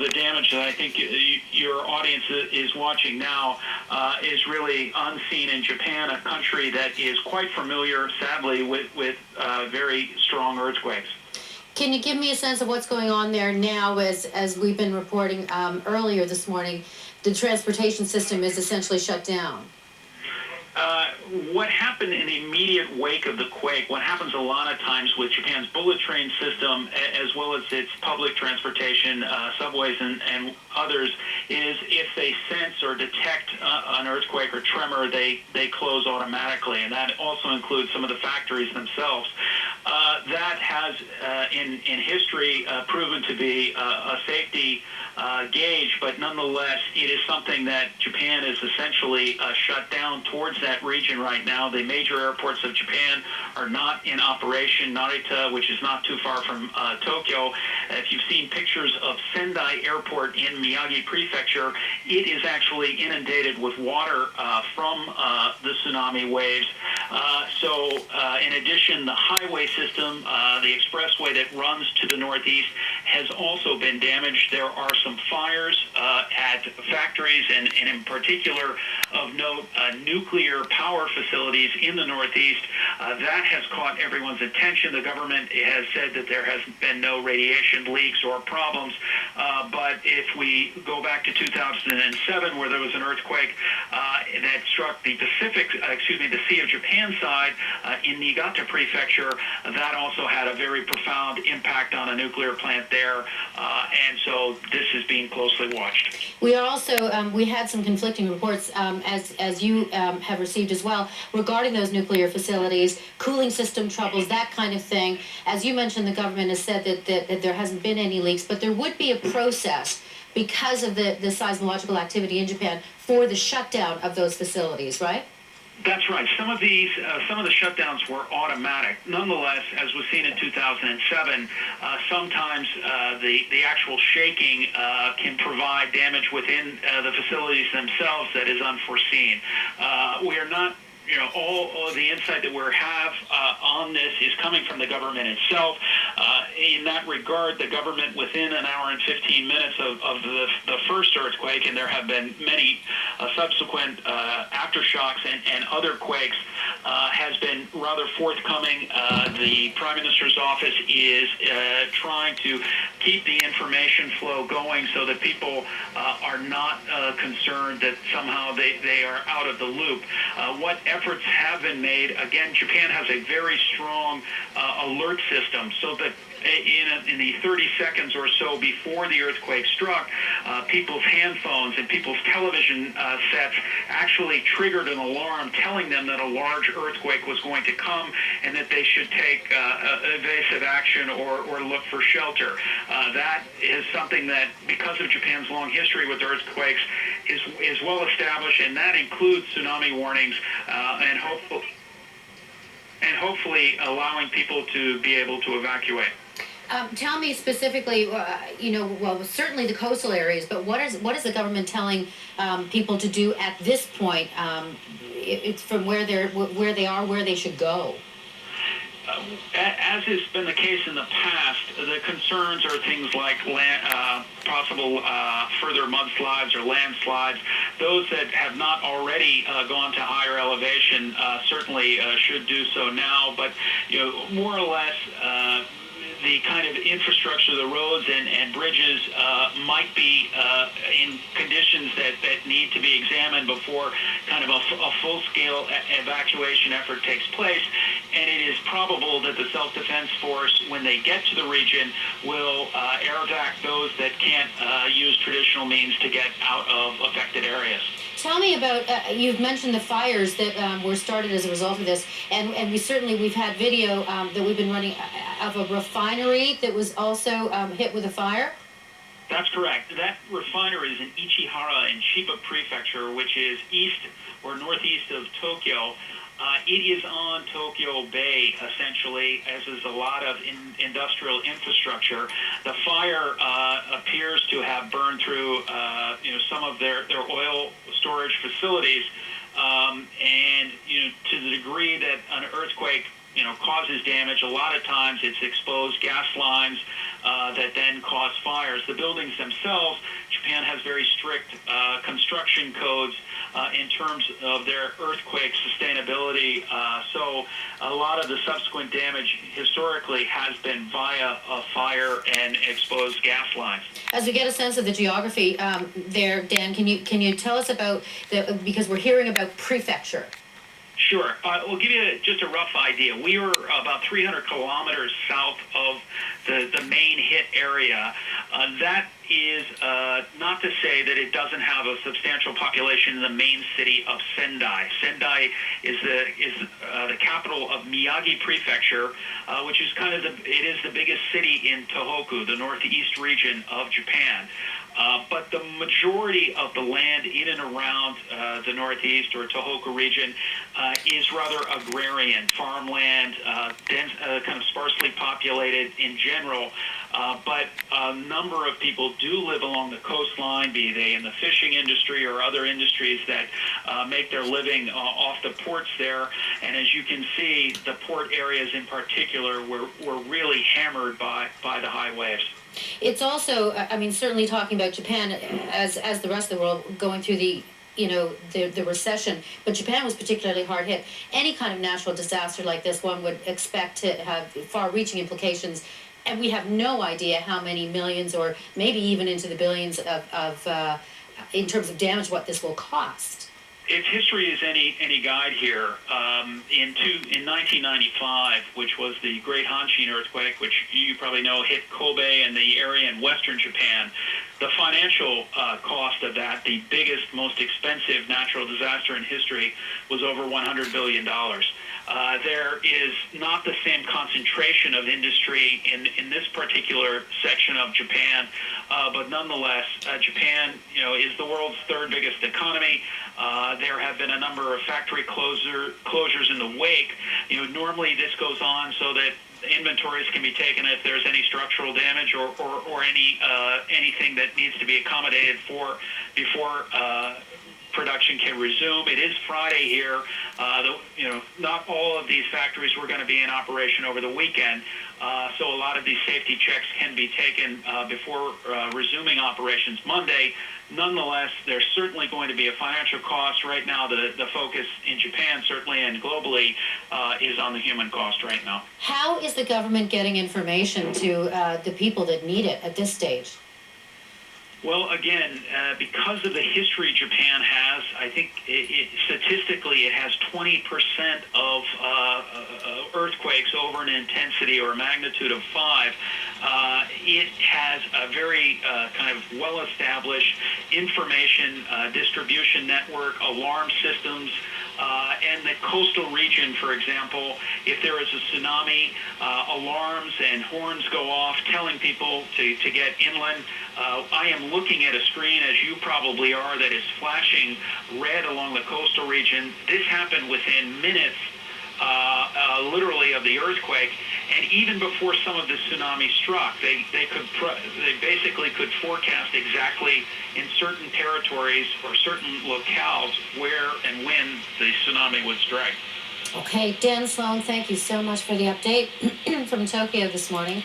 The damage that I think your audience is watching now is really unseen in Japan, a country that is quite familiar, sadly, with very strong earthquakes. Can you give me a sense of what's going on there now? As we've been reporting earlier this morning, the transportation system is essentially shut down. What happened in the immediate wake of the quake, what happens a lot of times with Japan's bullet train system, as well as its public transportation, subways and others, is if they sense or detect an earthquake or tremor, they close automatically, and that also includes some of the factories themselves. That has, in history, proven to be a safety gauge, but nonetheless, it is something that Japan is essentially shut down towards that region right now. The major airports of Japan are not in operation. Narita, which is not too far from Tokyo. If you've seen pictures of Sendai Airport in Miyagi Prefecture, it is actually inundated with water from the tsunami waves. So in addition, the highway system, the expressway that runs to the northeast, has also been damaged. There are some fires at factories, and in particular of note, nuclear power facilities in the northeast. That has caught everyone's attention. The government has said that there has been no radiation leaks or problems, but if we go back to 2007, where there was an earthquake that struck the the Sea of Japan side in Niigata Prefecture, that also had a very profound impact on a nuclear plant there, and so this is being closely watched. We are also we had some conflicting reports, as you have received as well, regarding those nuclear facilities, cooling system troubles, that kind of thing. As you mentioned, the government has said that there hasn't been any leaks, but there would be a process because of the seismological activity in Japan for the shutdown of those facilities, right? That's right. Some of the shutdowns were automatic. Nonetheless, as was seen in 2007, sometimes the actual shaking can provide damage within the facilities themselves that is unforeseen. We are not. All of the insight that we have on this is coming from the government itself. In that regard, the government, within an hour and 15 minutes of the first earthquake, and there have been many subsequent aftershocks and other quakes, has been rather forthcoming. The Prime Minister's office is trying to keep the information flow going so that people are not concerned that somehow they are out of the loop. What efforts have been made? Again, Japan has a very strong alert system, so that in the 30 seconds or so before the earthquake struck, people's hand phones and people's television sets actually triggered an alarm telling them that a large earthquake was going to come and that they should take evasive action or look for shelter. That is something that, because of Japan's long history with earthquakes, is well established, and that includes tsunami warnings and hopefully allowing people to be able to evacuate. Tell me specifically, well, certainly the coastal areas, but what is the government telling people to do at this point? It's from where they are, where they should go. As has been the case in the past, the concerns are things like possible further mudslides or landslides. Those that have not already gone to higher elevation certainly should do so now, but more or less the kind of infrastructure, the roads and bridges might be in conditions that need to be examined before kind of a full-scale evacuation effort takes place. And it is probable that the Self-Defense Force, when they get to the region, will air evac those that can't use traditional means to get out of affected areas. Tell me about, you've mentioned the fires that were started as a result of this, and we've had video that we've been running of a refinery that was also hit with a fire? That's correct. That refinery is in Ichihara in Chiba Prefecture, which is east or northeast of Tokyo. It is on Tokyo Bay, essentially, as is a lot of industrial infrastructure. The fire appears to have burned through, some of their oil storage facilities, and to the degree that an earthquake causes damage. A lot of times it's exposed gas lines that then cause fires. The buildings themselves, Japan has very strict construction codes in terms of their earthquake sustainability. So a lot of the subsequent damage historically has been via a fire and exposed gas lines. As we get a sense of the geography there, Dan, can you tell us about because we're hearing about prefecture. Sure. We'll give you just a rough idea. We were about 300 kilometers south of the main hit area. That is not to say that it doesn't have a substantial population in the main city of Sendai. Sendai is the capital of Miyagi Prefecture, which is it is the biggest city in Tohoku, the northeast region of Japan. But the majority of the land in and around the northeast or Tohoku region is rather agrarian, farmland, dense, kind of sparsely populated in general. But a number of people do live along the coastline, be they in the fishing industry or other industries that make their living off the ports there. And as you can see, the port areas in particular were really hammered by the high waves. It's also, I mean, certainly talking about Japan as the rest of the world going through the recession, but Japan was particularly hard hit. Any kind of natural disaster like this, one would expect to have far-reaching implications, and we have no idea how many millions or maybe even into the billions of in terms of damage what this will cost. If history is any guide here, in 1995, which was the Great Hanshin earthquake, which you probably know hit Kobe and the area in western Japan, the financial cost of that, the biggest, most expensive natural disaster in history, was over $100 billion. There is not the same concentration of industry in this particular section of Japan, but nonetheless, Japan, is the world's third biggest economy. There have been a number of factory closures in the wake. Normally this goes on so that inventories can be taken if there's any structural damage or anything that needs to be accommodated for before production can resume. It is Friday here. Not all of these factories were going to be in operation over the weekend, so a lot of these safety checks can be taken before resuming operations Monday. Nonetheless, there's certainly going to be a financial cost. Right now, the focus in Japan, certainly, and globally, is on the human cost right now. How is the government getting information to the people that need it at this stage? Well, again, because of the history Japan has, I think statistically it has 20% of earthquakes over an intensity or a magnitude of 5. It has a very kind of well-established information distribution network, alarm systems, and the coastal region, for example, if there is a tsunami, alarms and horns go off telling people to get inland. I am looking at a screen, as you probably are, that is flashing red along the coastal region. This happened within minutes, literally, of the earthquake, and even before some of the tsunami struck, they basically could forecast exactly in certain territories or certain locales where and when the tsunami would strike. Okay, Dan Sloan, thank you so much for the update from Tokyo this morning.